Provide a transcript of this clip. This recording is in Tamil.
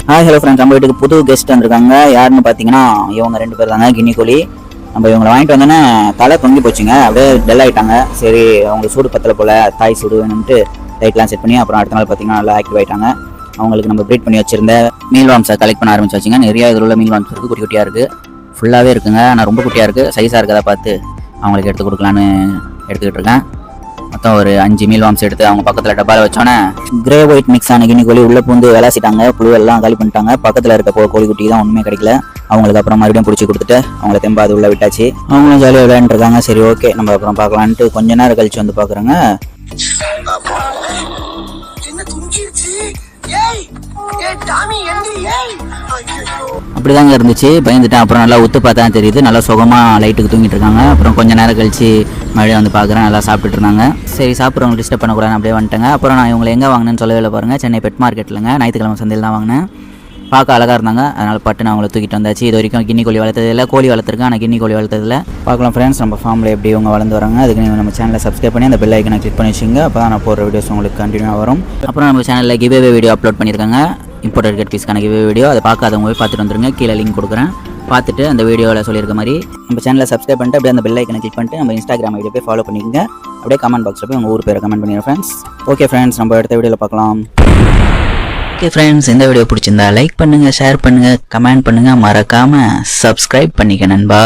ஹாய் ஹலோ ஃப்ரெண்ட்ஸ், நம்ம வீட்டுக்கு புது கெஸ்ட் வந்திருக்காங்க. யாருன்னு பார்த்தீங்கன்னா இவங்க 2 பேர் தாங்க, கின்னி கோழி. நம்ம இவங்களை வாங்கிட்டு வந்தோன்னே தலை தொங்கி போச்சுங்க, அப்படியே டெல் ஆகிட்டாங்க. சரி, அவங்களுக்கு சூடு பத்தலை போல், தாய் சூடு வேணும்ட்டு லைட்லாம் செட் பண்ணி அப்புறம் அடுத்த நாள் பார்த்தீங்கன்னா நல்லா ஆக்டிவ் ஆகிட்டாங்க. அவங்களுக்கு நம்ம ப்ரீட் பண்ணி வச்சிருந்த மீல் வாம்ஸை கலெக்ட் பண்ண ஆரம்பிச்சாச்சுங்க. நிறைய இதில் உள்ள மீல் வாம்ஸ் இருக்குது, குட்டி குட்டியாக இருக்குது, ஃபுல்லாகவே இருக்குங்க. ஆனால் ரொம்ப குட்டியாக இருக்குது, சைஸாக இருக்கதை பார்த்து அவங்களுக்கு எடுத்து கொடுக்கலான்னு எடுத்துக்கிட்டு இருக்கேன். மொத்தம் ஒரு 5 மீல் வாம்ஸ் எடுத்து அவங்க பக்கத்தில் டப்பாவில் வச்சோன்னே கிரே ஒயிட் மிக்ஸ் ஆன கின்னி கோழி உள்ளே பூந்து விளாசிட்டாங்க. புழுவெல்லாம் காலி பண்ணிட்டாங்க. பக்கத்தில் இருக்க கோழி குட்டி தான் ஒன்றுமே கிடைக்கல. அவங்களுக்கு அப்புறம் மறுபடியும் பிடிச்சி கொடுத்துட்டு அவங்கள தெம்பாது உள்ளே விட்டாச்சு. அவங்களும் ஜாலியாக விளையாண்டுருக்காங்க. சரி, ஓகே, நம்ம அப்புறம் பார்க்கலான்ட்டு கொஞ்ச நேரம் கழிச்சு வந்து பார்க்குறேங்க. அப்படிதாங்க இருந்துச்சு. பயந்துட்டேன். அப்புறம் நல்லா உத்து பார்த்தா தெரியுது, நல்லா சுகமாக லைட்டுக்கு தூங்கிட்டு இருக்காங்க. அப்புறம் கொஞ்சம் நேரம் கழிச்சு மறுபடியும் வந்து பார்க்குறேன், நல்லா சாப்பிட்டுட்டு இருந்தாங்க. சரி, சாப்பிட்றவங்க டிஸ்டர்ப் பண்ணக்கூடாது, அப்படியே வந்துட்டேங்க. அப்புறம் நான் இவங்களை எங்கே வாங்கினேன்னு சொல்லவே இல்லை பாருங்கள். சென்னை பெட் மார்க்கெட்லங்க, ஞாயிற்றுக்கிழமை சந்தையில் தான் வாங்கினேன். பார்க்க அழகாக இருந்தாங்க, அதனால் பட்டு நான் அவங்கள தூக்கிட்டு வந்தாச்சு. இது வரைக்கும் கின்னி கோழி வளர்த்ததில்லை, கோழி வளர்த்துருக்கேன், ஆனால் கின்னி கோழி வளர்த்ததில்லை. பார்க்கலாம் ஃப்ரெண்ட்ஸ், நம்ம ஃபார்மில் எப்படி இவங்க வளர்ந்து வராங்க. அதுக்கு நீங்கள் நம்ம சேனலை சப்ஸ்கிரைப் பண்ணி அந்த பெல் ஐக்கனை கிளிக் பண்ணி வச்சுங்க. அப்போ தான் நான் போடுற வீடியோஸ் உங்களுக்கு கண்டினியூவாக வரும். அப்புறம் நம்ம சேனலில் கிவ்அவே வீடியோ அப்லோட் பண்ணியிருக்காங்க, இம்போர்ட்டட் கட் பீஸ்க்கான கிவ்அவே வீடியோ. அதை பார்க்காதவங்க போய் பார்த்துட்டு வந்துருங்க, கீழே லிங்க் கொடுக்குறேன். பார்த்துட்டு அந்த வீடியோவில் சொல்லியிருக்க மாதிரி நம்ம சேனலை சப்ஸ்கிரைப் பண்ணிட்டு அப்படியே அந்த பெல் ஐக்கனை கிளிக் பண்ணிட்டு நம்ம இன்ஸ்டாகிராம் ஐடியை போய் ஃபாலோ பண்ணிக்கோங்க. அப்படியே கமெண்ட் பாக்ஸில் போய் உங்கள் ஊர் பேரை கமெண்ட் பண்ணிடுறேன் ஃப்ரெண்ட்ஸ். ஓகே ஃப்ரெண்ட்ஸ், நம்ம அடுத்த வீடியோவில் பார்க்கலாம். ஓகே ஃப்ரெண்ட்ஸ், இந்த வீடியோ பிடிச்சிருந்தா லைக் பண்ணுங்கள், ஷேர் பண்ணுங்கள், கமெண்ட் பண்ணுங்கள், மறக்காமல் சப்ஸ்கிரைப் பண்ணிக்க நண்பா.